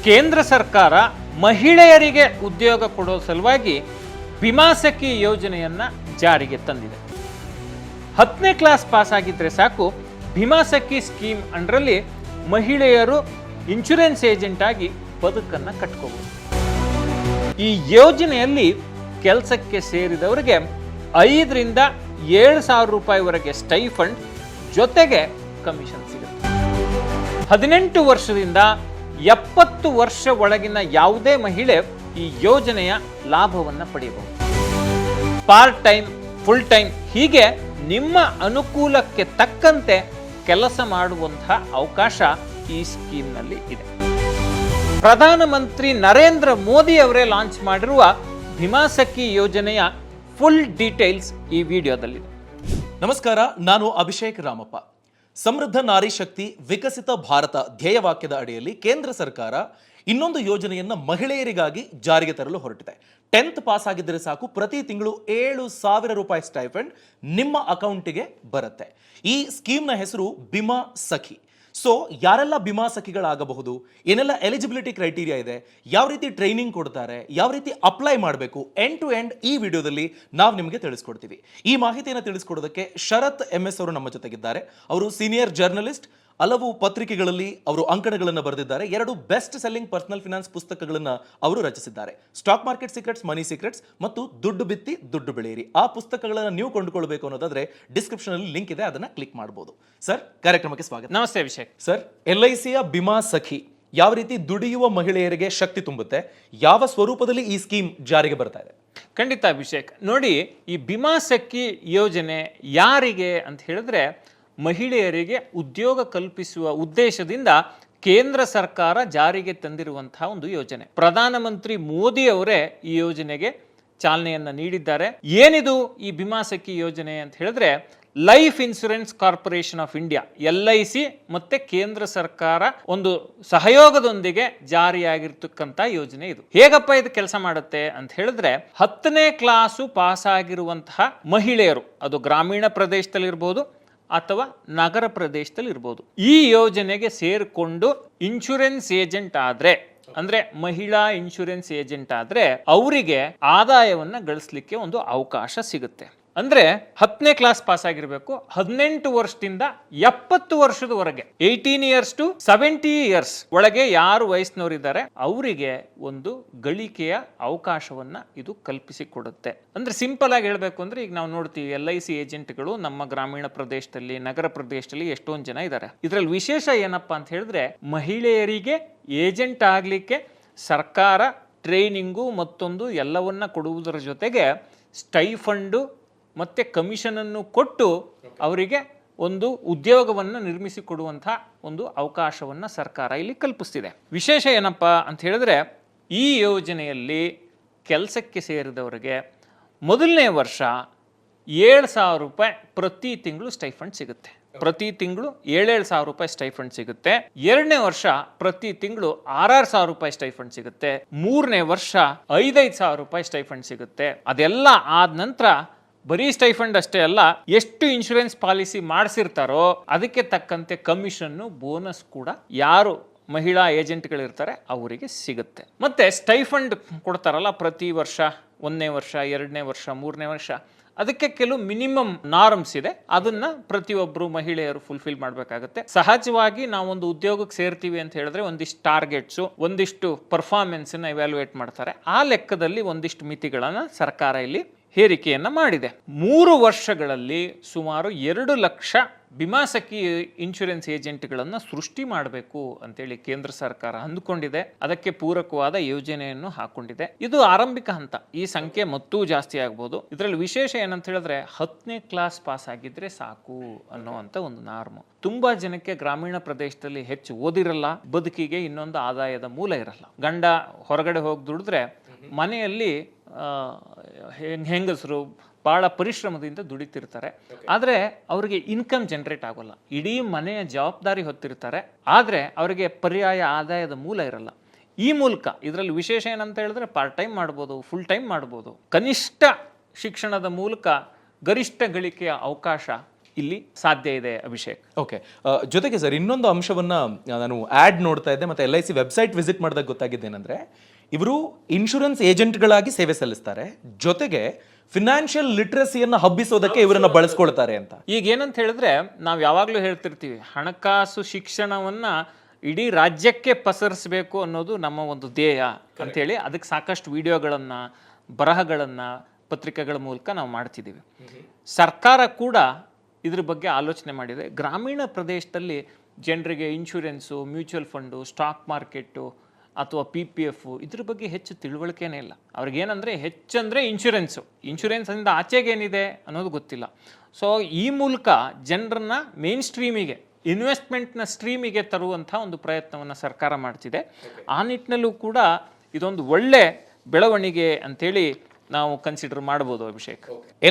ಕೇಂದ್ರ ಸರ್ಕಾರ ಮಹಿಳೆಯರಿಗೆ ಉದ್ಯೋಗ ಕೊಡೋ ಸಲುವಾಗಿ ಭೀಮಾಸಖಿ ಯೋಜನೆಯನ್ನ ಜಾರಿಗೆ ತಂದಿದೆ. 10ನೇ ಕ್ಲಾಸ್ ಪಾಸ್ ಆಗಿದ್ರೆ ಸಾಕು, ಭೀಮಾಸಖಿ ಸ್ಕೀಮ್ ಅಂಡರಲ್ಲಿ ಮಹಿಳೆಯರು ಇನ್ಶೂರೆನ್ಸ್ ಏಜೆಂಟ್ ಆಗಿ ಬದುಕನ್ನು ಕಟ್ಕೋಬಹುದು. ಈ ಯೋಜನೆಯಲ್ಲಿ ಕೆಲಸಕ್ಕೆ ಸೇರಿದವರಿಗೆ 5 ರಿಂದ 7 ಸಾವಿರ ರೂಪಾಯಿವರೆಗೆ ಸ್ಟೈಫಂಡ್ ಜೊತೆಗೆ ಕಮಿಷನ್ ಸಿಗುತ್ತೆ. 18 ವರ್ಷದಿಂದ 70 ವರ್ಷ ಒಳಗಿನ ಯಾವುದೇ ಮಹಿಳೆ ಈ ಯೋಜನೆಯ ಲಾಭವನ್ನು ಪಡೆಯಬಹುದು. ಪಾರ್ಟ್ ಟೈಮ್, ಫುಲ್ ಟೈಮ್ ಹೀಗೆ ನಿಮ್ಮ ಅನುಕೂಲಕ್ಕೆ ತಕ್ಕಂತೆ ಕೆಲಸ ಮಾಡುವಂತಹ ಅವಕಾಶ ಈ ಸ್ಕೀಮ್ನಲ್ಲಿ ಇದೆ. ಪ್ರಧಾನಮಂತ್ರಿ ನರೇಂದ್ರ ಮೋದಿ ಅವರೇ ಲಾಂಚ್ ಮಾಡಿರುವ ಭೀಮಾಸಖಿ ಯೋಜನೆಯ ಫುಲ್ ಡೀಟೇಲ್ಸ್ ಈ ವಿಡಿಯೋದಲ್ಲಿದೆ. ನಮಸ್ಕಾರ, ನಾನು ಅಭಿಷೇಕ್ ರಾಮಪ್ಪ. ಸಮೃದ್ಧ ನಾರಿ ಶಕ್ತಿ ವಿಕಸಿತ ಭಾರತ ಧ್ಯೇಯವಾಕ್ಯದ ಅಡಿಯಲ್ಲಿ ಕೇಂದ್ರ ಸರ್ಕಾರ ಇನ್ನೊಂದು ಯೋಜನೆಯನ್ನ ಮಹಿಳೆಯರಿಗಾಗಿ ಜಾರಿಗೆ ತರಲು ಹೊರಟಿದೆ. 10th ಪಾಸ್ ಆಗಿದ್ದರೆ ಸಾಕು, ಪ್ರತಿ ತಿಂಗಳು 7,000 ರೂಪಾಯಿ ಸ್ಟೈಫಂಡ್ ನಿಮ್ಮ ಅಕೌಂಟಿಗೆ ಬರುತ್ತೆ. ಈ ಸ್ಕೀಮ್ನ ಹೆಸರು ಭೀಮಾ ಸಖಿ. ಸೊ ಯಾರೆಲ್ಲ ಭೀಮಾ ಸಖಿಗಳಾಗಬಹುದು, ಏನೆಲ್ಲ ಎಲಿಜಿಬಿಲಿಟಿ ಕ್ರೈಟೀರಿಯಾ ಇದೆ, ಯಾವ ರೀತಿ ಟ್ರೈನಿಂಗ್ ಕೊಡ್ತಾರೆ, ಯಾವ ರೀತಿ ಅಪ್ಲೈ ಮಾಡಬೇಕು, ಎಂಡ್ ಟು ಎಂಡ್ ಈ ವಿಡಿಯೋದಲ್ಲಿ ನಾವು ನಿಮಗೆ ತಿಳಿಸ್ಕೊಡ್ತೀವಿ. ಈ ಮಾಹಿತಿಯನ್ನು ತಿಳಿಸ್ಕೊಡೋದಕ್ಕೆ ಶರತ್ MS ಅವರು ನಮ್ಮ ಜೊತೆಗಿದ್ದಾರೆ. ಅವರು ಸೀನಿಯರ್ ಜರ್ನಲಿಸ್ಟ್, ಹಲವು ಪತ್ರಿಕೆಗಳಲ್ಲಿ ಅವರು ಅಂಕಣಗಳನ್ನು ಬರೆದಿದ್ದಾರೆ. 2 ಬೆಸ್ಟ್ ಸೆಲ್ಲಿಂಗ್ ಪರ್ಸನಲ್ ಫಿನಾನ್ಸ್ ಪುಸ್ತಕಗಳನ್ನು ಅವರು ರಚಿಸಿದ್ದಾರೆ. ಸ್ಟಾಕ್ ಮಾರ್ಕೆಟ್ ಸೀಕ್ರೆಟ್ಸ್, ಮನಿ ಸೀಕ್ರೆಟ್ಸ್ ಮತ್ತು ದುಡ್ಡು ಬಿತ್ತಿ ದುಡ್ಡು ಬೆಳೆಯಿರಿ. ಆ ಪುಸ್ತಕಗಳನ್ನು ನೀವು ಕೊಂಡುಕೊಳ್ಬೇಕು ಅನ್ನೋದಾದ್ರೆ ಡಿಸ್ಕ್ರಿಪ್ಷನ್ ಅಲ್ಲಿ ಲಿಂಕ್ ಇದೆ, ಅದನ್ನ ಕ್ಲಿಕ್ ಮಾಡಬಹುದು. ಸರ್, ಕಾರ್ಯಕ್ರಮಕ್ಕೆ ಸ್ವಾಗತ. ನಮಸ್ತೆ ಅಭಿಷೇಕ್. ಸರ್, LICಯ ಭೀಮಾ ಸಖಿ ಯಾವ ರೀತಿ ದುಡಿಯುವ ಮಹಿಳೆಯರಿಗೆ ಶಕ್ತಿ ತುಂಬುತ್ತೆ, ಯಾವ ಸ್ವರೂಪದಲ್ಲಿ ಈ ಸ್ಕೀಮ್ ಜಾರಿಗೆ ಬರ್ತಾ ಇದೆ? ಖಂಡಿತ ಅಭಿಷೇಕ್. ನೋಡಿ, ಈ ಭೀಮಾಸಖಿ ಯೋಜನೆ ಯಾರಿಗೆ ಅಂತ ಹೇಳಿದ್ರೆ, ಮಹಿಳೆಯರಿಗೆ ಉದ್ಯೋಗ ಕಲ್ಪಿಸುವ ಉದ್ದೇಶದಿಂದ ಕೇಂದ್ರ ಸರ್ಕಾರ ಜಾರಿಗೆ ತಂದಿರುವಂತಹ ಒಂದು ಯೋಜನೆ. ಪ್ರಧಾನಮಂತ್ರಿ ಮೋದಿ ಅವರೇ ಈ ಯೋಜನೆಗೆ ಚಾಲನೆಯನ್ನ ನೀಡಿದ್ದಾರೆ. ಏನಿದು ಈ ಭೀಮಾಸಖಿ ಯೋಜನೆ ಅಂತ ಹೇಳಿದ್ರೆ, life insurance corporation of India LIC ಮತ್ತೆ ಕೇಂದ್ರ ಸರ್ಕಾರ ಒಂದು ಸಹಯೋಗದೊಂದಿಗೆ ಜಾರಿಯಾಗಿರ್ತಕ್ಕಂಥ ಯೋಜನೆ ಇದು. ಹೇಗಪ್ಪ ಇದು ಕೆಲಸ ಮಾಡುತ್ತೆ ಅಂತ ಹೇಳಿದ್ರೆ, 10ನೇ ಕ್ಲಾಸು ಪಾಸ್ ಆಗಿರುವಂತಹ ಮಹಿಳೆಯರು, ಅದು ಗ್ರಾಮೀಣ ಪ್ರದೇಶದಲ್ಲಿರ್ಬೋದು ಅಥವಾ ನಗರ ಪ್ರದೇಶದಲ್ಲಿ ಇರ್ಬೋದು, ಈ ಯೋಜನೆಗೆ ಸೇರಿಕೊಂಡು ಇನ್ಶೂರೆನ್ಸ್ ಏಜೆಂಟ್ ಆದ್ರೆ, ಅಂದ್ರೆ ಮಹಿಳಾ ಇನ್ಶೂರೆನ್ಸ್ ಏಜೆಂಟ್ ಆದ್ರೆ ಅವರಿಗೆ ಆದಾಯವನ್ನ ಗಳಿಸಲಿಕ್ಕೆ ಒಂದು ಅವಕಾಶ ಸಿಗುತ್ತೆ. ಅಂದ್ರೆ 10ನೇ ಕ್ಲಾಸ್ ಪಾಸ್ ಆಗಿರ್ಬೇಕು, 18 ವರ್ಷದಿಂದ 70 ವರ್ಷದವರೆಗೆ, 18 ಇಯರ್ಸ್ ಟು 70 ಇಯರ್ಸ್ ಒಳಗೆ ಯಾರು ವಯಸ್ಸಿನವರಿದ್ದಾರೆ ಅವರಿಗೆ ಒಂದು ಗಳಿಕೆಯ ಅವಕಾಶವನ್ನ ಇದು ಕಲ್ಪಿಸಿಕೊಡುತ್ತೆ. ಅಂದ್ರೆ ಸಿಂಪಲ್ ಆಗಿ ಹೇಳ್ಬೇಕು ಅಂದ್ರೆ, ಈಗ ನಾವು ನೋಡ್ತೀವಿ LIC ಏಜೆಂಟ್ಗಳು ನಮ್ಮ ಗ್ರಾಮೀಣ ಪ್ರದೇಶದಲ್ಲಿ, ನಗರ ಪ್ರದೇಶದಲ್ಲಿ ಎಷ್ಟೊಂದು ಜನ ಇದ್ದಾರೆ. ಇದ್ರಲ್ಲಿ ವಿಶೇಷ ಏನಪ್ಪಾ ಅಂತ ಹೇಳಿದ್ರೆ, ಮಹಿಳೆಯರಿಗೆ ಏಜೆಂಟ್ ಆಗ್ಲಿಕ್ಕೆ ಸರ್ಕಾರ ಟ್ರೈನಿಂಗು ಮತ್ತೊಂದು ಎಲ್ಲವನ್ನ ಕೊಡುವುದರ ಜೊತೆಗೆ ಸ್ಟೈಫಂಡು ಮತ್ತೆ ಕಮಿಷನ್ ಅನ್ನು ಕೊಟ್ಟು ಅವರಿಗೆ ಒಂದು ಉದ್ಯೋಗವನ್ನು ನಿರ್ಮಿಸಿಕೊಡುವಂತಹ ಒಂದು ಅವಕಾಶವನ್ನು ಸರ್ಕಾರ ಇಲ್ಲಿ ಕಲ್ಪಿಸ್ತಿದೆ. ವಿಶೇಷ ಏನಪ್ಪಾ ಅಂತ ಹೇಳಿದ್ರೆ, ಈ ಯೋಜನೆಯಲ್ಲಿ ಕೆಲಸಕ್ಕೆ ಸೇರಿದವರಿಗೆ ಮೊದಲನೇ ವರ್ಷ 7,000 ರೂಪಾಯಿ ಪ್ರತಿ ತಿಂಗಳು ಸ್ಟೈಫಂಡ್ ಸಿಗುತ್ತೆ. ಪ್ರತಿ ತಿಂಗಳು 7,000 ರೂಪಾಯಿ ಸ್ಟೈಫಂಡ್ ಸಿಗುತ್ತೆ. 2ನೇ ವರ್ಷ ಪ್ರತಿ ತಿಂಗಳು 6,000 ರೂಪಾಯಿ ಸ್ಟೈಫಂಡ್ ಸಿಗುತ್ತೆ. 3ನೇ ವರ್ಷ 5,000 ರೂಪಾಯಿ ಸ್ಟೈಫಂಡ್ ಸಿಗುತ್ತೆ. ಅದೆಲ್ಲ ಆದ ನಂತರ ಬರೀ ಸ್ಟೈಫಂಡ್ ಅಷ್ಟೇ ಅಲ್ಲ, ಎಷ್ಟು ಇನ್ಶೂರೆನ್ಸ್ ಪಾಲಿಸಿ ಮಾಡಿಸಿರ್ತಾರೋ ಅದಕ್ಕೆ ತಕ್ಕಂತೆ ಕಮಿಷನ್ನು, ಬೋನಸ್ ಕೂಡ ಯಾರು ಮಹಿಳಾ ಏಜೆಂಟ್ಗಳಿರ್ತಾರೆ ಅವರಿಗೆ ಸಿಗುತ್ತೆ. ಮತ್ತೆ ಸ್ಟೈಫಂಡ್ ಕೊಡ್ತಾರಲ್ಲ ಪ್ರತಿ ವರ್ಷ, 1ನೇ ವರ್ಷ, 2ನೇ ವರ್ಷ, 3ನೇ ವರ್ಷ, ಅದಕ್ಕೆ ಕೆಲವು ಮಿನಿಮಮ್ ನಾರ್ಮ್ಸ್ ಇದೆ. ಅದನ್ನ ಪ್ರತಿಯೊಬ್ಬರು ಮಹಿಳೆಯರು ಫುಲ್ಫಿಲ್ ಮಾಡಬೇಕಾಗುತ್ತೆ. ಸಹಜವಾಗಿ ನಾವೊಂದು ಉದ್ಯೋಗಕ್ಕೆ ಸೇರ್ತೀವಿ ಅಂತ ಹೇಳಿದ್ರೆ ಒಂದಿಷ್ಟು ಟಾರ್ಗೆಟ್ಸು, ಒಂದಿಷ್ಟು ಪರ್ಫಾರ್ಮೆನ್ಸ್ ನ ಇವ್ಯಾಲ್ಯೂಯೇಟ್ ಮಾಡ್ತಾರೆ. ಆ ಲೆಕ್ಕದಲ್ಲಿ ಒಂದಿಷ್ಟು ಮಿತಿಗಳನ್ನ ಸರ್ಕಾರ ಇಲ್ಲಿ ಹೇರಿಕೆಯನ್ನ ಮಾಡಿದೆ. 3 ವರ್ಷಗಳಲ್ಲಿ ಸುಮಾರು 2 ಲಕ್ಷ ಭೀಮಾಸಖಿ ಇನ್ಶೂರೆನ್ಸ್ ಏಜೆಂಟ್ಗಳನ್ನು ಸೃಷ್ಟಿ ಮಾಡಬೇಕು ಅಂತೇಳಿ ಕೇಂದ್ರ ಸರ್ಕಾರ ಅಂದುಕೊಂಡಿದೆ. ಅದಕ್ಕೆ ಪೂರಕವಾದ ಯೋಜನೆಯನ್ನು ಹಾಕೊಂಡಿದೆ. ಇದು ಆರಂಭಿಕ ಹಂತ. ಈ ಸಂಖ್ಯೆ ಮತ್ತೂ ಜಾಸ್ತಿ ಆಗ್ಬೋದು. ಇದರಲ್ಲಿ ವಿಶೇಷ ಏನಂತ ಹೇಳಿದ್ರೆ, 10ನೇ ಕ್ಲಾಸ್ ಪಾಸ್ ಆಗಿದ್ರೆ ಸಾಕು ಅನ್ನೋವಂಥ ಒಂದು ನಾರ್ಮು. ತುಂಬಾ ಜನಕ್ಕೆ ಗ್ರಾಮೀಣ ಪ್ರದೇಶದಲ್ಲಿ ಹೆಚ್ಚು ಓದಿರಲ್ಲ, ಬದುಕಿಗೆ ಇನ್ನೊಂದು ಆದಾಯದ ಮೂಲ ಇರಲ್ಲ. ಗಂಡ ಹೊರಗಡೆ ಹೋಗಿ ದುಡಿದ್ರೆ ಮನೆಯಲ್ಲಿ ಹೆಂಗಸರು ಭಾಳ ಪರಿಶ್ರಮದಿಂದ ದುಡಿತಿರ್ತಾರೆ. ಆದರೆ ಅವರಿಗೆ ಇನ್ಕಮ್ ಜನರೇಟ್ ಆಗೋಲ್ಲ. ಇಡೀ ಮನೆಯ ಜವಾಬ್ದಾರಿ ಹೊತ್ತಿರ್ತಾರೆ, ಆದರೆ ಅವರಿಗೆ ಪರ್ಯಾಯ ಆದಾಯದ ಮೂಲ ಇರಲ್ಲ. ಈ ಮೂಲಕ ಇದರಲ್ಲಿ ವಿಶೇಷ ಏನಂತ ಹೇಳಿದ್ರೆ, ಪಾರ್ಟ್ ಟೈಮ್ ಮಾಡ್ಬೋದು, ಫುಲ್ ಟೈಮ್ ಮಾಡ್ಬೋದು. ಕನಿಷ್ಠ ಶಿಕ್ಷಣದ ಮೂಲಕ ಗರಿಷ್ಠ ಗಳಿಕೆಯ ಅವಕಾಶ ಇಲ್ಲಿ ಸಾಧ್ಯ ಇದೆ ಅಭಿಷೇಕ್. ಓಕೆ, ಜೊತೆಗೆ ಸರ್ ಇನ್ನೊಂದು ಅಂಶವನ್ನ ನಾನು ಆಡ್ ನೋಡ್ತಾ ಇದ್ದೆ ಮತ್ತೆ LIC ವೆಬ್ಸೈಟ್ ವಿಸಿಟ್ ಮಾಡಿದಾಗ ಗೊತ್ತಾಗಿದ್ದೇನೆಂದ್ರೆ ಇವರು ಇನ್ಶೂರೆನ್ಸ್ ಏಜೆಂಟ್ಗಳಾಗಿ ಸೇವೆ ಸಲ್ಲಿಸ್ತಾರೆ, ಜೊತೆಗೆ ಫಿನಾನ್ಷಿಯಲ್ ಲಿಟ್ರಸಿಯನ್ನ ಹಬ್ಬಿಸೋದಕ್ಕೆ ಇವರನ್ನ ಬಳಸ್ಕೊಳ್ತಾರೆ ಅಂತ. ಈಗ ಏನಂತ ಹೇಳಿದ್ರೆ ನಾವು ಯಾವಾಗಲೂ ಹೇಳ್ತಿರ್ತೀವಿ, ಹಣಕಾಸು ಶಿಕ್ಷಣವನ್ನ ಇಡೀ ರಾಜ್ಯಕ್ಕೆ ಪಸರಿಸಬೇಕು ಅನ್ನೋದು ನಮ್ಮ ಒಂದು ಧ್ಯೇಯ ಅಂತೇಳಿ ಅದಕ್ಕೆ ಸಾಕಷ್ಟು ವಿಡಿಯೋಗಳನ್ನು, ಬರಹಗಳನ್ನು ಪತ್ರಿಕೆಗಳ ಮೂಲಕ ನಾವು ಮಾಡ್ತಿದ್ದೀವಿ. ಸರ್ಕಾರ ಕೂಡ ಇದ್ರ ಬಗ್ಗೆ ಆಲೋಚನೆ ಮಾಡಿದೆ. ಗ್ರಾಮೀಣ ಪ್ರದೇಶದಲ್ಲಿ ಜನರಿಗೆ insurance, mutual fund, stock market ಅಥವಾ PPF ಇದ್ರ ಬಗ್ಗೆ ಹೆಚ್ಚು ತಿಳುವಳಿಕೆನೇ ಇಲ್ಲ. ಅವ್ರಿಗೇನಂದರೆ ಹೆಚ್ಚಂದರೆ ಇನ್ಶೂರೆನ್ಸಿಂದ ಆಚೆಗೇನಿದೆ ಅನ್ನೋದು ಗೊತ್ತಿಲ್ಲ. ಸೊ ಈ ಮೂಲಕ ಜನರನ್ನ ಮೇನ್ ಸ್ಟ್ರೀಮಿಗೆ, ಇನ್ವೆಸ್ಟ್ಮೆಂಟ್ನ ಸ್ಟ್ರೀಮಿಗೆ ತರುವಂಥ ಒಂದು ಪ್ರಯತ್ನವನ್ನು ಸರ್ಕಾರ ಮಾಡ್ತಿದೆ. ಆ ನಿಟ್ಟಿನಲ್ಲೂ ಕೂಡ ಇದೊಂದು ಒಳ್ಳೆ ಬೆಳವಣಿಗೆ ಅಂತೇಳಿ ನಾವು ಕನ್ಸಿಡರ್ ಮಾಡ್ಬೋದು ಅಭಿಷೇಕ್.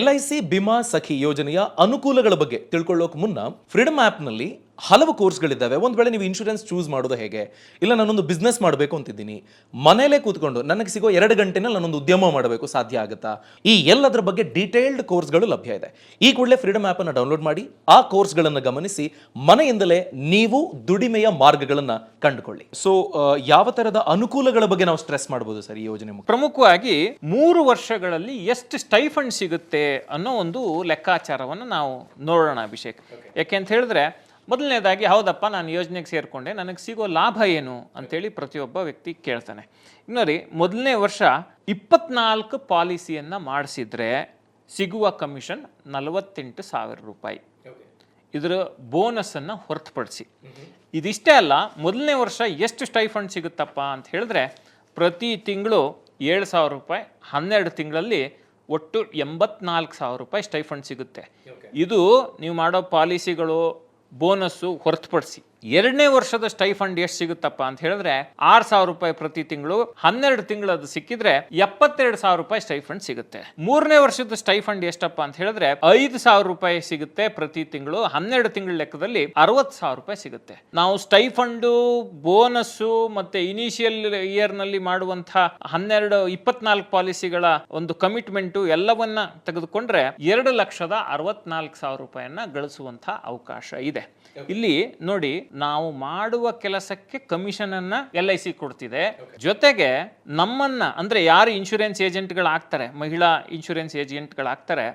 LIC ಬಿಮಾ ಸಖಿ ಯೋಜನೆಯ ಅನುಕೂಲಗಳ ಬಗ್ಗೆ ತಿಳ್ಕೊಳ್ಳೋಕೆ ಮುನ್ನ ಫ್ರೀಡಮ್ ಆ್ಯಪ್ನಲ್ಲಿ ಹಲವು ಕೋರ್ಸ್ಗಳಿದ್ದಾವೆ. ಒಂದು ವೇಳೆ ನೀವು ಇನ್ಶೂರೆನ್ಸ್ ಚೂಸ್ ಮಾಡೋದು ಹೇಗೆ, ಇಲ್ಲ ನಾನೊಂದು ಬಿಸ್ನೆಸ್ ಮಾಡಬೇಕು ಅಂತಿದ್ದೀನಿ, ಮನೇಲೇ ಕೂತ್ಕೊಂಡು ನನಗೆ ಸಿಗೋ 2 ಗಂಟೆನಲ್ಲಿ ನಾನೊಂದು ಉದ್ಯಮ ಮಾಡಬೇಕು, ಸಾಧ್ಯ ಆಗುತ್ತಾ? ಈ ಎಲ್ಲದರ ಬಗ್ಗೆ ಡೀಟೇಲ್ಡ್ ಕೋರ್ಸ್ಗಳು ಲಭ್ಯ ಇದೆ. ಈ ಕೂಡಲೇ ಫ್ರೀಡಮ್ ಆ್ಯಪನ್ನು ಡೌನ್ಲೋಡ್ ಮಾಡಿ ಆ ಕೋರ್ಸ್ಗಳನ್ನು ಗಮನಿಸಿ ಮನೆಯಿಂದಲೇ ನೀವು ದುಡಿಮೆಯ ಮಾರ್ಗಗಳನ್ನು ಕಂಡುಕೊಳ್ಳಿ. ಸೊ ಯಾವ ಥರದ ಅನುಕೂಲಗಳ ಬಗ್ಗೆ ನಾವು ಸ್ಟ್ರೆಸ್ ಮಾಡ್ಬೋದು ಸರ್ ಈ ಯೋಜನೆ? ಪ್ರಮುಖವಾಗಿ 3 ವರ್ಷಗಳಲ್ಲಿ ಎಷ್ಟು ಸ್ಟೈಫಂಡ್ ಸಿಗುತ್ತೆ ಅನ್ನೋ ಒಂದು ಲೆಕ್ಕಾಚಾರವನ್ನು ನಾವು ನೋಡೋಣ ಅಭಿಷೇಕ್. ಯಾಕೆ ಅಂತ ಹೇಳಿದ್ರೆ ಮೊದಲನೇದಾಗಿ ಹೌದಪ್ಪ ನಾನು ಯೋಜನೆಗೆ ಸೇರಿಕೊಂಡೆ, ನನಗೆ ಸಿಗೋ ಲಾಭ ಏನು ಅಂತೇಳಿ ಪ್ರತಿಯೊಬ್ಬ ವ್ಯಕ್ತಿ ಕೇಳ್ತಾನೆ. ಇನ್ನೊರಿ ಮೊದಲನೇ ವರ್ಷ 24 ಪಾಲಿಸಿಯನ್ನು ಮಾಡಿಸಿದ್ರೆ ಸಿಗುವ ಕಮಿಷನ್ 48,000 ರೂಪಾಯಿ. ಇದರ ಬೋನಸನ್ನು ಹೊರತುಪಡಿಸಿ ಇದಿಷ್ಟೇ ಅಲ್ಲ, ಮೊದಲನೇ ವರ್ಷ ಎಷ್ಟು ಸ್ಟೈಫಂಡ್ ಸಿಗುತ್ತಪ್ಪ ಅಂತ ಹೇಳಿದ್ರೆ ಪ್ರತಿ ತಿಂಗಳು 7,000 ರೂಪಾಯಿ, 12 ತಿಂಗಳಲ್ಲಿ ಒಟ್ಟು 84,000 ರೂಪಾಯಿ ಸ್ಟೈಫಂಡ್ ಸಿಗುತ್ತೆ. ಇದು ನೀವು ಮಾಡೋ ಪಾಲಿಸಿಗಳು, ಬೋನಸ್ಸು ಹೊರತುಪಡಿಸಿ. 2ನೇ ವರ್ಷದ ಸ್ಟೈಫಂಡ್ ಎಷ್ಟು ಸಿಗುತ್ತಪ್ಪ ಅಂತ ಹೇಳಿದ್ರೆ 6,000 ರೂಪಾಯಿ ಪ್ರತಿ ತಿಂಗಳು, 12 ತಿಂಗಳು ಅದು ಸಿಕ್ಕಿದ್ರೆ 72,000 ರೂಪಾಯಿ ಸ್ಟೈಫಂಡ್ ಸಿಗುತ್ತೆ. 3ನೇ ವರ್ಷದ ಸ್ಟೈಫಂಡ್ ಎಷ್ಟಪ್ಪ ಅಂತ ಹೇಳಿದ್ರೆ 5,000 ರೂಪಾಯಿ ಸಿಗುತ್ತೆ ಪ್ರತಿ ತಿಂಗಳು, 12 ತಿಂಗಳ ಲೆಕ್ಕದಲ್ಲಿ 60,000 ರೂಪಾಯಿ ಸಿಗುತ್ತೆ. ನಾವು ಸ್ಟೈಫಂಡು, ಬೋನಸ್ಸು ಮತ್ತೆ ಇನಿಷಿಯಲ್ ಇಯರ್ ನಲ್ಲಿ ಮಾಡುವಂತಹ 24 ಪಾಲಿಸಿಗಳ ಒಂದು ಕಮಿಟ್ಮೆಂಟು ಎಲ್ಲವನ್ನ ತೆಗೆದುಕೊಂಡ್ರೆ 2,64,000 ರೂಪಾಯಿಯನ್ನ ಗಳಿಸುವಂತಹ ಅವಕಾಶ ಇದೆ. ಇಲ್ಲಿ ನೋಡಿ, ನಾವು ಮಾಡುವ ಕೆಲಸಕ್ಕೆ ಕಮಿಷನ್ ಅನ್ನ LIC ಕೊಡ್ತಿದೆ. ಜೊತೆಗೆ ನಮ್ಮನ್ನ ಅಂದ್ರೆ ಯಾರು ಇನ್ಶೂರೆನ್ಸ್ ಏಜೆಂಟ್ಗಳಾಗ್ತಾರೆ, ಮಹಿಳಾ ಇನ್ಶೂರೆನ್ಸ್ ಏಜೆಂಟ್ಗಳಾಗ್ತಾರೆ,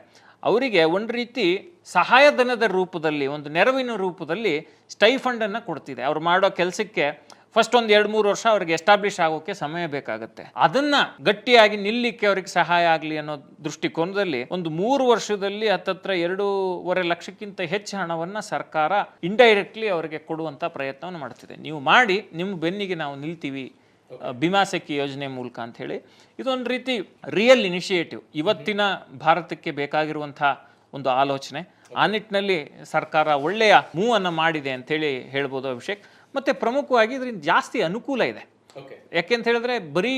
ಅವರಿಗೆ ಒಂದು ರೀತಿ ಸಹಾಯಧನದ ರೂಪದಲ್ಲಿ, ಒಂದು ನೆರವಿನ ರೂಪದಲ್ಲಿ ಸ್ಟೈಫಂಡ್ ಅನ್ನ ಕೊಡ್ತಿದೆ. ಅವ್ರು ಮಾಡೋ ಕೆಲಸಕ್ಕೆ ಫಸ್ಟ್ ಒಂದು 2-3 ವರ್ಷ ಅವ್ರಿಗೆ ಎಸ್ಟಾಬ್ಲಿಷ್ ಆಗೋಕೆ ಸಮಯ ಬೇಕಾಗುತ್ತೆ. ಅದನ್ನ ಗಟ್ಟಿಯಾಗಿ ನಿಲ್ಲಿಕ್ಕೆ ಅವ್ರಿಗೆ ಸಹಾಯ ಆಗಲಿ ಅನ್ನೋ ದೃಷ್ಟಿಕೋನದಲ್ಲಿ ಒಂದು 3 ವರ್ಷದಲ್ಲಿ ಹತ್ತತ್ರ 2.5 ಲಕ್ಷಕ್ಕಿಂತ ಹೆಚ್ಚು ಹಣವನ್ನ ಸರ್ಕಾರ ಇಂಡೈರೆಕ್ಟ್ಲಿ ಅವರಿಗೆ ಕೊಡುವಂತ ಪ್ರಯತ್ನವನ್ನು ಮಾಡ್ತಿದೆ. ನೀವು ಮಾಡಿ, ನಿಮ್ಮ ಬೆನ್ನಿಗೆ ನಾವು ನಿಲ್ತೀವಿ ಬಿಮಾ ಸಖಿ ಯೋಜನೆ ಮೂಲಕ ಅಂತ ಹೇಳಿ. ಇದೊಂದು ರೀತಿ ರಿಯಲ್ ಇನಿಷಿಯೇಟಿವ್, ಇವತ್ತಿನ ಭಾರತಕ್ಕೆ ಬೇಕಾಗಿರುವಂತಹ ಒಂದು ಆಲೋಚನೆ. ಆ ನಿಟ್ಟಿನಲ್ಲಿ ಸರ್ಕಾರ ಒಳ್ಳೆಯ ಮೂವ್ ಅನ್ನು ಮಾಡಿದೆ ಅಂತೇಳಿ ಹೇಳ್ಬೋದು ಅಭಿಷೇಕ್. ಮತ್ತೆ ಪ್ರಮುಖವಾಗಿ ಇದರಿಂದ ಜಾಸ್ತಿ ಅನುಕೂಲ ಇದೆ. ಯಾಕೆಂತ ಹೇಳಿದ್ರೆ ಬರೀ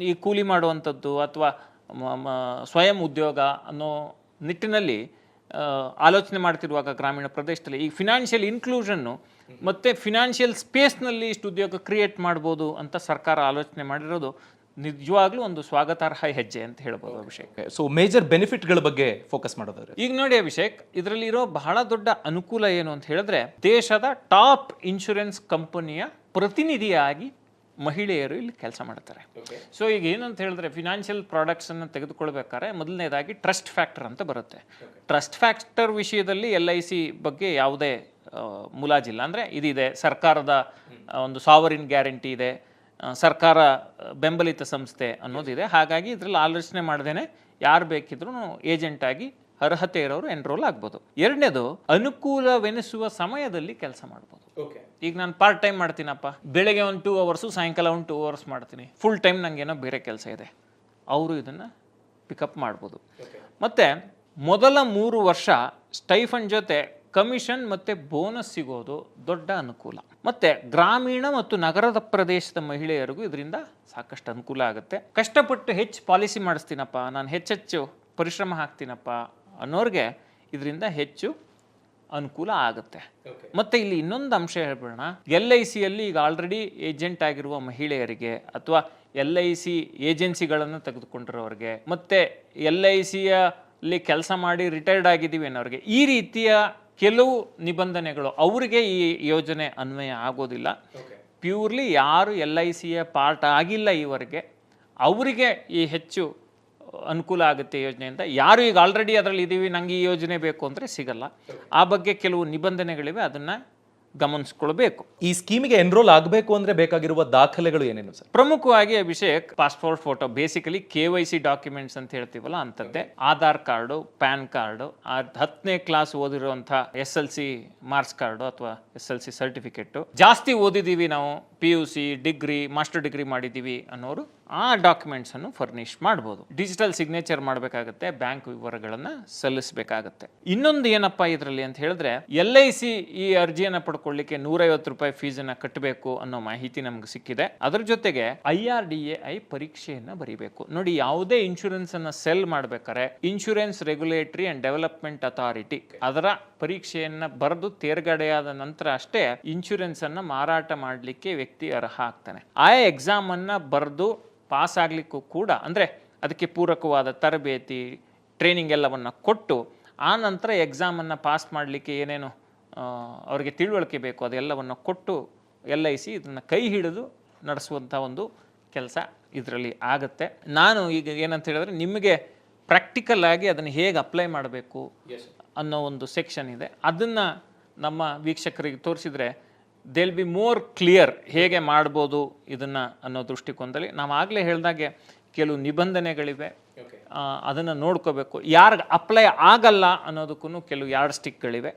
ಈ ಕೂಲಿ ಮಾಡುವಂಥದ್ದು ಅಥವಾ ಸ್ವಯಂ ಉದ್ಯೋಗ ಅನ್ನೋ ನಿಟ್ಟಿನಲ್ಲಿ ಆಲೋಚನೆ ಮಾಡ್ತಿರುವಾಗ ಗ್ರಾಮೀಣ ಪ್ರದೇಶದಲ್ಲಿ ಈ ಫಿನಾನ್ಷಿಯಲ್ ಇನ್ಕ್ಲೂಷನ್ನು ಮತ್ತು ಫಿನಾನ್ಷಿಯಲ್ ಸ್ಪೇಸ್ನಲ್ಲಿ ಇಷ್ಟು ಉದ್ಯೋಗ ಕ್ರಿಯೇಟ್ ಮಾಡ್ಬೋದು ಅಂತ ಸರ್ಕಾರ ಆಲೋಚನೆ ಮಾಡಿರೋದು ನಿಜವಾಗ್ಲೂ ಒಂದು ಸ್ವಾಗತಾರ್ಹ ಹೆಜ್ಜೆ ಅಂತ ಹೇಳ್ಬೋದು ಅಭಿಷೇಕ್. ಸೊ ಮೇಜರ್ ಬೆನಿಫಿಟ್ಗಳ ಬಗ್ಗೆ ಫೋಕಸ್ ಮಾಡೋದಾದ್ರೆ ಈಗ ನೋಡಿ ಅಭಿಷೇಕ್, ಇದರಲ್ಲಿರೋ ಬಹಳ ದೊಡ್ಡ ಅನುಕೂಲ ಏನು ಅಂತ ಹೇಳಿದ್ರೆ ದೇಶದ ಟಾಪ್ ಇನ್ಶೂರೆನ್ಸ್ ಕಂಪನಿಯ ಪ್ರತಿನಿಧಿಯಾಗಿ ಮಹಿಳೆಯರು ಇಲ್ಲಿ ಕೆಲಸ ಮಾಡ್ತಾರೆ. ಸೊ ಈಗ ಏನು ಅಂತ ಹೇಳಿದ್ರೆ ಫಿನಾನ್ಷಿಯಲ್ ಪ್ರಾಡಕ್ಟ್ಸ್ ಅನ್ನು ತೆಗೆದುಕೊಳ್ಬೇಕಾದ್ರೆ ಮೊದಲನೇದಾಗಿ ಟ್ರಸ್ಟ್ ಫ್ಯಾಕ್ಟರ್ ಅಂತ ಬರುತ್ತೆ. ಟ್ರಸ್ಟ್ ಫ್ಯಾಕ್ಟರ್ ವಿಷಯದಲ್ಲಿ LIC ಬಗ್ಗೆ ಯಾವುದೇ ಮುಲಾಜಿಲ್ಲ. ಅಂದರೆ ಇದಿದೆ, ಸರ್ಕಾರದ ಒಂದು ಸಾವರಿನ್ ಗ್ಯಾರಂಟಿ ಇದೆ, ಸರ್ಕಾರ ಬೆಂಬಲಿತ ಸಂಸ್ಥೆ ಅನ್ನೋದಿದೆ. ಹಾಗಾಗಿ ಇದರಲ್ಲಿ ಆಲೋಚನೆ ಮಾಡ್ದೇನೆ ಯಾರು ಬೇಕಿದ್ರು ಏಜೆಂಟ್ ಆಗಿ ಅರ್ಹತೆ ಇರೋರು ಎನ್ರೋಲ್ ಆಗ್ಬೋದು. ಎರಡನೇದು, ಅನುಕೂಲವೆನಿಸುವ ಸಮಯದಲ್ಲಿ ಕೆಲಸ ಮಾಡ್ಬೋದು. ಈಗ ನಾನು ಪಾರ್ಟ್ ಟೈಮ್ ಮಾಡ್ತೀನಪ್ಪ, ಬೆಳಗ್ಗೆ ಒಂದು 2 ಅವರ್ಸ್, ಸಾಯಂಕಾಲ ಒಂದು 2 ಅವರ್ಸ್ ಮಾಡ್ತೀನಿ, ಫುಲ್ ಟೈಮ್ ನನಗೇನೋ ಬೇರೆ ಕೆಲಸ ಇದೆ, ಅವರು ಇದನ್ನು ಪಿಕಪ್ ಮಾಡ್ಬೋದು. ಮತ್ತು ಮೊದಲ 3 ವರ್ಷ ಸ್ಟೈಫಂಡ್ ಜೊತೆ ಕಮಿಷನ್ ಮತ್ತು ಬೋನಸ್ ಸಿಗೋದು ದೊಡ್ಡ ಅನುಕೂಲ. ಮತ್ತು ಗ್ರಾಮೀಣ ಮತ್ತು ನಗರದ ಪ್ರದೇಶದ ಮಹಿಳೆಯರಿಗೂ ಇದರಿಂದ ಸಾಕಷ್ಟು ಅನುಕೂಲ ಆಗುತ್ತೆ. ಕಷ್ಟಪಟ್ಟು ಹೆಚ್ಚು ಪಾಲಿಸಿ ಮಾಡಿಸ್ತೀನಪ್ಪ, ನಾನು ಹೆಚ್ಚೆಚ್ಚು ಪರಿಶ್ರಮ ಹಾಕ್ತೀನಪ್ಪ ಅನ್ನೋರಿಗೆ ಇದರಿಂದ ಹೆಚ್ಚು ಅನುಕೂಲ ಆಗುತ್ತೆ. ಮತ್ತು ಇಲ್ಲಿ ಇನ್ನೊಂದು ಅಂಶ ಹೇಳ್ಬಿಡೋಣ, LICಯಲ್ಲಿ ಈಗ ಆಲ್ರೆಡಿ ಏಜೆಂಟ್ ಆಗಿರುವ ಮಹಿಳೆಯರಿಗೆ ಅಥವಾ LIC ಏಜೆನ್ಸಿಗಳನ್ನು ತೆಗೆದುಕೊಂಡಿರೋರಿಗೆ ಮತ್ತು LICಯಲ್ಲಿ ಕೆಲಸ ಮಾಡಿ ರಿಟೈರ್ಡ್ ಆಗಿದ್ದೀವಿ ಅನ್ನೋರಿಗೆ ಈ ರೀತಿಯ ಕೆಲವು ನಿಬಂಧನೆಗಳು ಅವರಿಗೆ ಈ ಯೋಜನೆ ಅನ್ವಯ ಆಗೋದಿಲ್ಲ. ಪ್ಯೂರ್ಲಿ ಯಾರು LICಯ ಪಾರ್ಟ್ ಆಗಿಲ್ಲ ಈವರೆಗೆ ಅವರಿಗೆ ಈ ಹೆಚ್ಚು ಅನುಕೂಲ ಆಗುತ್ತೆ ಯೋಜನೆಯಿಂದ. ಯಾರು ಈಗ ಆಲ್ರೆಡಿ ಅದರಲ್ಲಿ ಇದ್ದೀವಿ ನಂಗೆ ಈ ಯೋಜನೆ ಬೇಕು ಅಂದರೆ ಸಿಗಲ್ಲ. ಆ ಬಗ್ಗೆ ಕೆಲವು ನಿಬಂಧನೆಗಳಿವೆ, ಅದನ್ನು ಗಮನಿಸ್ಕೊಳ್ಬೇಕು. ಈ ಸ್ಕೀಮಿಗೆ ಎನ್ರೋಲ್ ಆಗಬೇಕು ಅಂದ್ರೆ ಬೇಕಾಗಿರುವ ದಾಖಲೆಗಳು ಏನೇನು ಸರ್? ಪ್ರಮುಖವಾಗಿ Abhishek passport photo, basically KYC documents ಅಂತ ಹೇಳ್ತೀವಲ್ಲ ಅಂಥದ್ದೇ. ಆಧಾರ್ ಕಾರ್ಡು, ಪ್ಯಾನ್ ಕಾರ್ಡು, 10ನೇ ಕ್ಲಾಸ್ ಓದಿರುವಂಥ SLC ಮಾರ್ಕ್ಸ್ ಕಾರ್ಡು ಅಥವಾ SLC ಸರ್ಟಿಫಿಕೇಟು, ಜಾಸ್ತಿ ಓದಿದ್ದೀವಿ ನಾವು PUC ಡಿಗ್ರಿ ಮಾಸ್ಟರ್ ಡಿಗ್ರಿ ಮಾಡಿದ್ದೀವಿ ಅನ್ನೋರು ಆ ಡಾಕ್ಯುಮೆಂಟ್ಸ್ ಅನ್ನು ಫರ್ನಿಶ್ ಮಾಡ್ಬೋದು. ಡಿಜಿಟಲ್ ಸಿಗ್ನೇಚರ್ ಮಾಡಬೇಕಾಗುತ್ತೆ, ಬ್ಯಾಂಕ್ ವಿವರಗಳನ್ನು ಸಲ್ಲಿಸಬೇಕಾಗುತ್ತೆ. ಇನ್ನೊಂದು ಏನಪ್ಪಾ ಇದರಲ್ಲಿ ಅಂತ ಹೇಳಿದ್ರೆ LIC ಈ ಅರ್ಜಿಯನ್ನು ಪಡ್ಕೊಳ್ಳಿಕ್ಕೆ 150 ರೂಪಾಯಿ ಫೀಸನ್ನು ಕಟ್ಟಬೇಕು ಅನ್ನೋ ಮಾಹಿತಿ ನಮ್ಗೆ ಸಿಕ್ಕಿದೆ. ಅದ್ರ ಜೊತೆಗೆ IRDAI ಪರೀಕ್ಷೆಯನ್ನು ಬರೀಬೇಕು. ನೋಡಿ, ಯಾವುದೇ ಇನ್ಶೂರೆನ್ಸ್ ಅನ್ನ ಸೆಲ್ ಮಾಡ್ಬೇಕಾದ್ರೆ insurance regulatory and development authority ಅದರ ಪರೀಕ್ಷೆಯನ್ನ ಬರೆದು ತೇರ್ಗಡೆಯಾದ ನಂತರ ಅಷ್ಟೇ ಇನ್ಶೂರೆನ್ಸ್ ಅನ್ನ ಮಾರಾಟ ಮಾಡಲಿಕ್ಕೆ ವ್ಯಕ್ತಿ ಅರ್ಹ ಆಗ್ತಾನೆ. ಆ ಎಕ್ಸಾಮ್ ಅನ್ನ ಬರೆದು ಪಾಸ್ ಆಗ್ಲಿಕ್ಕೂ ಕೂಡ, ಅಂದರೆ ಅದಕ್ಕೆ ಪೂರಕವಾದ ತರಬೇತಿ ಟ್ರೈನಿಂಗ್ ಎಲ್ಲವನ್ನು ಕೊಟ್ಟು ಆ ನಂತರ ಎಕ್ಸಾಮನ್ನು ಪಾಸ್ ಮಾಡಲಿಕ್ಕೆ ಏನೇನು ಅವರಿಗೆ ತಿಳುವಳಿಕೆ ಬೇಕು ಅದೆಲ್ಲವನ್ನು ಕೊಟ್ಟು LIC ಇದನ್ನು ಕೈ ಹಿಡಿದು ನಡೆಸುವಂಥ ಒಂದು ಕೆಲಸ ಇದರಲ್ಲಿ ಆಗುತ್ತೆ. ನಾನು ಈಗ ಏನಂತ ಹೇಳಿದ್ರೆ ನಿಮಗೆ ಪ್ರಾಕ್ಟಿಕಲ್ ಆಗಿ ಅದನ್ನು ಹೇಗೆ ಅಪ್ಲೈ ಮಾಡಬೇಕು ಅನ್ನೋ ಒಂದು ಸೆಕ್ಷನ್ ಇದೆ. ಅದನ್ನು ನಮ್ಮ ವೀಕ್ಷಕರಿಗೆ ತೋರಿಸಿದರೆ they will be more clear ಹೇಗೆ ಮಾಡ್ಬೋದು ಇದನ್ನು ಅನ್ನೋ ದೃಷ್ಟಿಕೋನದಲ್ಲಿ. ನಾವು ಆಗಲೇ ಹೇಳಿದಾಗೆ ಕೆಲವು ನಿಬಂಧನೆಗಳಿವೆ, ಅದನ್ನು ನೋಡ್ಕೋಬೇಕು. ಯಾರಿಗೆ ಅಪ್ಲೈ ಆಗಲ್ಲ ಅನ್ನೋದಕ್ಕೂ ಕೆಲವು ಯಾರ್ಡ್ ಸ್ಟಿಕ್ಗಳಿವೆ,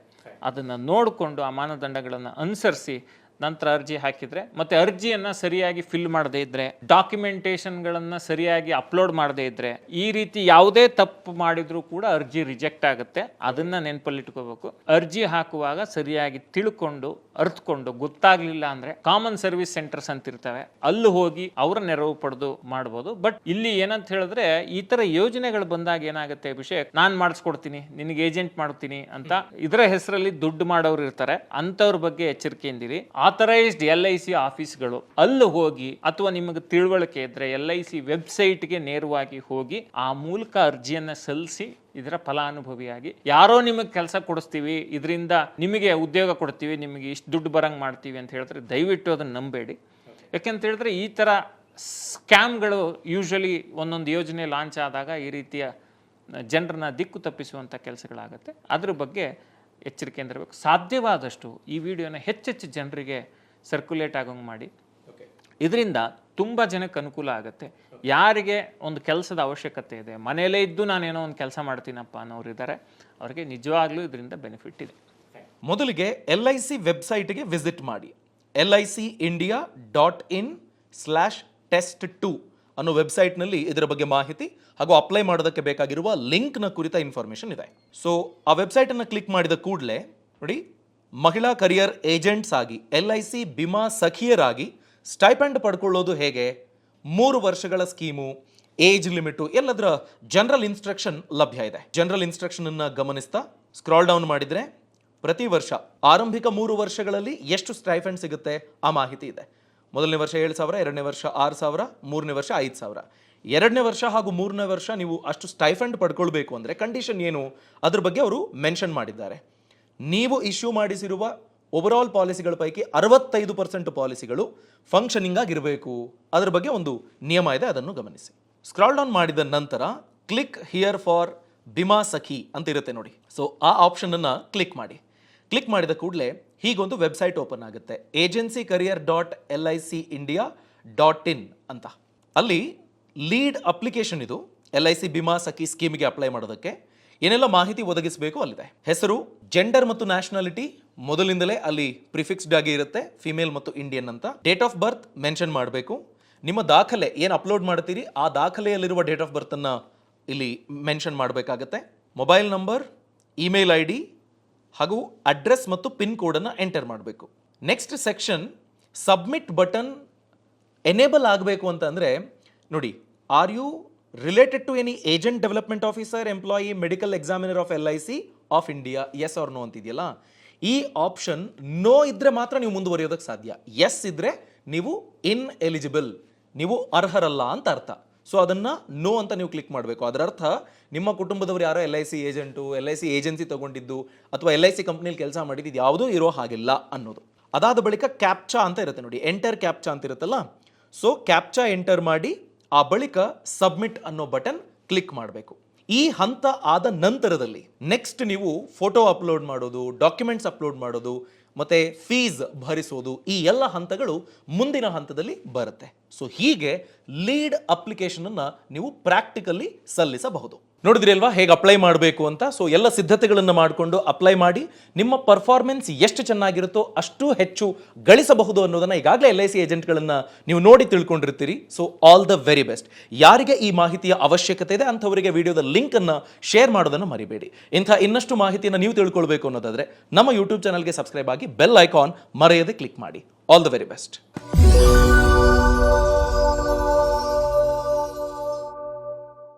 ಅದನ್ನು ನೋಡಿಕೊಂಡು ಆ ಮಾನದಂಡಗಳನ್ನು ಅನುಸರಿಸಿ ನಂತರ ಅರ್ಜಿ ಹಾಕಿದರೆ, ಮತ್ತು ಅರ್ಜಿಯನ್ನು ಸರಿಯಾಗಿ ಫಿಲ್ ಮಾಡದೇ ಇದ್ದರೆ, ಡಾಕ್ಯುಮೆಂಟೇಷನ್ಗಳನ್ನು ಸರಿಯಾಗಿ ಅಪ್ಲೋಡ್ ಮಾಡದೇ ಇದ್ದರೆ, ಈ ರೀತಿ ಯಾವುದೇ ತಪ್ಪು ಮಾಡಿದರೂ ಕೂಡ ಅರ್ಜಿ ರಿಜೆಕ್ಟ್ ಆಗುತ್ತೆ. ಅದನ್ನು ನೆನಪಲ್ಲಿಟ್ಕೋಬೇಕು. ಅರ್ಜಿ ಹಾಕುವಾಗ ಸರಿಯಾಗಿ ತಿಳ್ಕೊಂಡು ಅರ್ಥಕೊಂಡು, ಗೊತ್ತಾಗ್ಲಿಲ್ಲ ಅಂದರೆ ಕಾಮನ್ ಸರ್ವಿಸ್ ಸೆಂಟರ್ಸ್ ಅಂತ ಇರ್ತವೆ, ಅಲ್ಲಿ ಹೋಗಿ ಅವರ ನೆರವು ಪಡೆದು ಮಾಡ್ಬೋದು. ಬಟ್ ಇಲ್ಲಿ ಏನಂತ ಹೇಳಿದ್ರೆ ಈ ಥರ ಯೋಜನೆಗಳು ಬಂದಾಗ ಏನಾಗುತ್ತೆ ಅಭಿಷೇಕ್, ನಾನು ಮಾಡಿಸ್ಕೊಡ್ತೀನಿ, ನಿನಗೆ ಏಜೆಂಟ್ ಮಾಡ್ತೀನಿ ಅಂತ ಇದರ ಹೆಸರಲ್ಲಿ ದುಡ್ಡು ಮಾಡೋರು ಇರ್ತಾರೆ. ಅಂಥವ್ರ ಬಗ್ಗೆ ಎಚ್ಚರಿಕೆಯಿಂದಿರಿ. ಆಥರೈಸ್ಡ್ LIC ಆಫೀಸ್ಗಳು ಅಲ್ಲಿ ಹೋಗಿ, ಅಥವಾ ನಿಮಗೆ ತಿಳುವಳಿಕೆ ಇದ್ರೆ LIC ವೆಬ್ಸೈಟ್ಗೆ ನೇರವಾಗಿ ಹೋಗಿ ಆ ಮೂಲಕ ಅರ್ಜಿಯನ್ನು ಸಲ್ಲಿಸಿ ಇದರ ಫಲಾನುಭವಿಯಾಗಿ. ಯಾರೋ ನಿಮಗೆ ಕೆಲಸ ಕೊಡಿಸ್ತೀವಿ, ಇದರಿಂದ ನಿಮಗೆ ಉದ್ಯೋಗ ಕೊಡ್ತೀವಿ, ನಿಮಗೆ ಇಷ್ಟು ದುಡ್ಡು ಬರಂಗೆ ಮಾಡ್ತೀವಿ ಅಂತ ಹೇಳಿದ್ರೆ ದಯವಿಟ್ಟು ಅದನ್ನು ನಂಬೇಡಿ. ಯಾಕೆಂತ ಹೇಳಿದ್ರೆ ಈ ಥರ ಸ್ಕ್ಯಾಮ್ಗಳು ಯೂಶಲಿ ಒಂದೊಂದು ಯೋಜನೆ ಲಾಂಚ್ ಆದಾಗ ಈ ರೀತಿಯ ಜನರನ್ನ ದಿಕ್ಕು ತಪ್ಪಿಸುವಂಥ ಕೆಲಸಗಳಾಗುತ್ತೆ. ಅದ್ರ ಬಗ್ಗೆ ಎಚ್ಚರಿಕೆಯಿಂದ ಇರಬೇಕು. ಸಾಧ್ಯವಾದಷ್ಟು ಈ ವಿಡಿಯೋನ ಹೆಚ್ಚೆಚ್ಚು ಜನರಿಗೆ ಸರ್ಕ್ಯುಲೇಟ್ ಆಗೋಂಗೆ ಮಾಡಿ. ಇದರಿಂದ ತುಂಬ ಜನಕ್ಕೆ ಅನುಕೂಲ ಆಗುತ್ತೆ. ಯಾರಿಗೆ ಒಂದು ಕೆಲಸದ ಅವಶ್ಯಕತೆ ಇದೆ, ಮನೆಯಲ್ಲೇ ಇದ್ದು ನಾನೇನೋ ಒಂದು ಕೆಲಸ ಮಾಡ್ತೀನಪ್ಪ ಅನ್ನೋರು ಇದ್ದಾರೆ, ಅವರಿಗೆ ನಿಜವಾಗ್ಲೂ ಇದರಿಂದ ಬೆನಿಫಿಟ್ ಇದೆ. ಮೊದಲಿಗೆ LIC ವೆಬ್ಸೈಟ್ಗೆ ವಿಸಿಟ್ ಮಾಡಿ. LICindia.in/test2 ಅನ್ನೋ ವೆಬ್ಸೈಟ್ನಲ್ಲಿ ಇದರ ಬಗ್ಗೆ ಮಾಹಿತಿ ಹಾಗೂ ಅಪ್ಲೈ ಮಾಡೋದಕ್ಕೆ ಬೇಕಾಗಿರುವ ಲಿಂಕ್ನ ಕುರಿತ ಇನ್ಫಾರ್ಮೇಷನ್ ಇದೆ. ಸೊ ಆ ವೆಬ್ಸೈಟನ್ನು ಕ್ಲಿಕ್ ಮಾಡಿದ ಕೂಡಲೇ ನೋಡಿ, ಮಹಿಳಾ ಕರಿಯರ್ ಏಜೆಂಟ್ಸ್ ಆಗಿ LIC ಬಿಮಾ ಸಖಿಯರಾಗಿ ಸ್ಟೈಪೆಂಡ್ ಪಡ್ಕೊಳ್ಳೋದು ಹೇಗೆ, 3 ವರ್ಷಗಳ ಸ್ಕೀಮು, ಏಜ್ ಲಿಮಿಟು, ಎಲ್ಲದರ ಜನರಲ್ ಇನ್ಸ್ಟ್ರಕ್ಷನ್ ಲಭ್ಯ ಇದೆ. ಜನರಲ್ ಇನ್ಸ್ಟ್ರಕ್ಷನ್ ಅನ್ನು ಗಮನಿಸ್ತಾ ಸ್ಕ್ರಾಲ್ ಡೌನ್ ಮಾಡಿದರೆ ಪ್ರತಿ ವರ್ಷ ಆರಂಭಿಕ 3 ವರ್ಷಗಳಲ್ಲಿ ಎಷ್ಟು ಸ್ಟೈಫೆಂಡ್ ಸಿಗುತ್ತೆ ಆ ಮಾಹಿತಿ ಇದೆ. ಮೊದಲನೇ ವರ್ಷ 7,000, ಎರಡನೇ ವರ್ಷ 6,000, ಮೂರನೇ ವರ್ಷ 5,000. ಎರಡನೇ ವರ್ಷ ಹಾಗೂ ಮೂರನೇ ವರ್ಷ ನೀವು ಅಷ್ಟು ಸ್ಟೈಫೆಂಡ್ ಪಡ್ಕೊಳ್ಬೇಕು ಅಂದರೆ ಕಂಡೀಷನ್ ಏನು, ಅದ್ರ ಬಗ್ಗೆ ಅವರು ಮೆನ್ಷನ್ ಮಾಡಿದ್ದಾರೆ. ನೀವು ಇಶ್ಯೂ ಮಾಡಿಸಿರುವ ಓವರಾಲ್ ಪಾಲಿಸಿಗಳ ಪೈಕಿ 65% ಪಾಲಿಸಿಗಳು ಫಂಕ್ಷನಿಂಗ್ ಆಗಿರಬೇಕು. ಅದರ ಬಗ್ಗೆ ಒಂದು ನಿಯಮ ಇದೆ, ಅದನ್ನು ಗಮನಿಸಿ. ಸ್ಕ್ರಾಲ್ ಡೌನ್ ಮಾಡಿದ ನಂತರ ಕ್ಲಿಕ್ ಹಿಯರ್ ಫಾರ್ ಬಿಮಾ ಸಖಿ ಅಂತ ಇರುತ್ತೆ ನೋಡಿ. ಸೊ ಆ ಆಪ್ಷನನ್ನು ಕ್ಲಿಕ್ ಮಾಡಿ. ಕ್ಲಿಕ್ ಮಾಡಿದ ಕೂಡಲೇ ಹೀಗೊಂದು ವೆಬ್ಸೈಟ್ ಓಪನ್ ಆಗುತ್ತೆ, agencycareer.licindia.in ಅಂತ. ಅಲ್ಲಿ ಲೀಡ್ ಅಪ್ಲಿಕೇಶನ್ ಇದು LIC ಬಿಮಾ ಸಖಿ ಸ್ಕೀಮ್ಗೆ ಅಪ್ಲೈ ಮಾಡೋದಕ್ಕೆ ಏನೆಲ್ಲ ಮಾಹಿತಿ ಒದಗಿಸಬೇಕು ಅಲ್ಲಿದೆ. ಹೆಸರು, ಜೆಂಡರ್ ಮತ್ತು ನ್ಯಾಷನಾಲಿಟಿ ಮೊದಲಿಂದಲೇ ಅಲ್ಲಿ ಪ್ರಿಫಿಕ್ಸ್ಡ್ ಆಗಿ ಇರುತ್ತೆ, ಫಿಮೇಲ್ ಮತ್ತು ಇಂಡಿಯನ್ ಅಂತ. ಡೇಟ್ ಆಫ್ ಬರ್ತ್ ಮೆನ್ಷನ್ ಮಾಡಬೇಕು. ನಿಮ್ಮ ದಾಖಲೆ ಏನು ಅಪ್ಲೋಡ್ ಮಾಡ್ತೀರಿ ಆ ದಾಖಲೆಯಲ್ಲಿರುವ ಡೇಟ್ ಆಫ್ ಬರ್ತನ್ನು ಇಲ್ಲಿ ಮೆನ್ಷನ್ ಮಾಡಬೇಕಾಗತ್ತೆ. ಮೊಬೈಲ್ ನಂಬರ್, ಇಮೇಲ್ ID ಹಾಗೂ ಅಡ್ರೆಸ್ ಮತ್ತು ಪಿನ್ ಕೋಡನ್ನು ಎಂಟರ್ ಮಾಡಬೇಕು. Next section submit button enable ಆಗಬೇಕು ಅಂತ ಅಂದರೆ ನೋಡಿ, are you related to any agent development officer, employee, medical examiner of LIC of India, yes or no ಅಂತಿದೆಯಲ್ಲ, ಈ ಆಪ್ಷನ್ ನೋ ಇದ್ರೆ ಮಾತ್ರ ನೀವು ಮುಂದುವರಿಯೋದಕ್ಕೆ ಸಾಧ್ಯ. ಎಸ್ ಇದ್ರೆ ನೀವು ಇನ್ ಎಲಿಜಿಬಲ್, ನೀವು ಅರ್ಹರಲ್ಲ ಅಂತ ಅರ್ಥ. ಸೊ ಅದನ್ನು ನೋ ಅಂತ ನೀವು ಕ್ಲಿಕ್ ಮಾಡಬೇಕು. ಅದರ ಅರ್ಥ ನಿಮ್ಮ ಕುಟುಂಬದವರು ಯಾರೋ LIC ಏಜೆಂಟು, LIC ಏಜೆನ್ಸಿ ತೊಗೊಂಡಿದ್ದು ಅಥವಾ LIC ಕಂಪ್ನಿಲಿ ಕೆಲಸ ಮಾಡಿದ್ದು ಯಾವುದೂ ಇರೋ ಹಾಗಿಲ್ಲ ಅನ್ನೋದು. ಅದಾದ ಬಳಿಕ ಕ್ಯಾಪ್ಚಾ ಅಂತ ಇರುತ್ತೆ ನೋಡಿ, ಎಂಟರ್ ಕ್ಯಾಪ್ಚಾ ಅಂತ ಇರುತ್ತಲ್ಲ. ಸೊ ಕ್ಯಾಪ್ಚಾ ಎಂಟರ್ ಮಾಡಿ ಆ ಬಳಿಕ ಸಬ್ಮಿಟ್ ಅನ್ನೋ ಬಟನ್ ಕ್ಲಿಕ್ ಮಾಡಬೇಕು. ಈ ಹಂತ ಆದ ನಂತರದಲ್ಲಿ ನೆಕ್ಸ್ಟ್ ನೀವು ಫೋಟೋ ಅಪ್ಲೋಡ್ ಮಾಡೋದು, ಡಾಕ್ಯುಮೆಂಟ್ಸ್ ಅಪ್ಲೋಡ್ ಮಾಡೋದು, ಮತ್ತೆ ಫೀಸ್ ಭರಿಸೋದು, ಈ ಎಲ್ಲ ಹಂತಗಳು ಮುಂದಿನ ಹಂತದಲ್ಲಿ ಬರುತ್ತೆ. ಸೊ ಹೀಗೆ ಲೀಡ್ ಅಪ್ಲಿಕೇಶನ್ ಅನ್ನ ನೀವು ಪ್ರಾಕ್ಟಿಕಲಿ ಸಲ್ಲಿಸಬಹುದು. ನೋಡಿದ್ರಿ ಅಲ್ವಾ ಹೇಗೆ ಅಪ್ಲೈ ಮಾಡಬೇಕು ಅಂತ. ಸೊ ಎಲ್ಲ ಸಿದ್ಧತೆಗಳನ್ನು ಮಾಡಿಕೊಂಡು ಅಪ್ಲೈ ಮಾಡಿ ನಿಮ್ಮ ಪರ್ಫಾರ್ಮೆನ್ಸ್ ಎಷ್ಟು ಚೆನ್ನಾಗಿರುತ್ತೋ ಅಷ್ಟು ಹೆಚ್ಚು ಗಳಿಸಬಹುದು ಅನ್ನೋದನ್ನ ಈಗಾಗಲೇ LIC ಏಜೆಂಟ್ಗಳನ್ನು ನೀವು ನೋಡಿ ತಿಳ್ಕೊಂಡಿರ್ತೀರಿ. So all the very best. ಯಾರಿಗೆ ಈ ಮಾಹಿತಿಯ ಅವಶ್ಯಕತೆ ಇದೆ ಅಂಥವರಿಗೆ ವಿಡಿಯೋದ ಲಿಂಕ್ ಅನ್ನ ಶೇರ್ ಮಾಡೋದನ್ನು ಮರಿಬೇಡಿ. ಇಂಥ ಇನ್ನಷ್ಟು ಮಾಹಿತಿಯನ್ನು ನೀವು ತಿಳ್ಕೊಳ್ಬೇಕು ಅನ್ನೋದಾದ್ರೆ ನಮ್ಮ ಯೂಟ್ಯೂಬ್ ಚಾನಲ್ಗೆ ಸಬ್ಸ್ಕ್ರೈಬ್ ಆಗಿ ಬೆಲ್ ಐಕಾನ್ ಮರೆಯದೆ ಕ್ಲಿಕ್ ಮಾಡಿ. All the very best.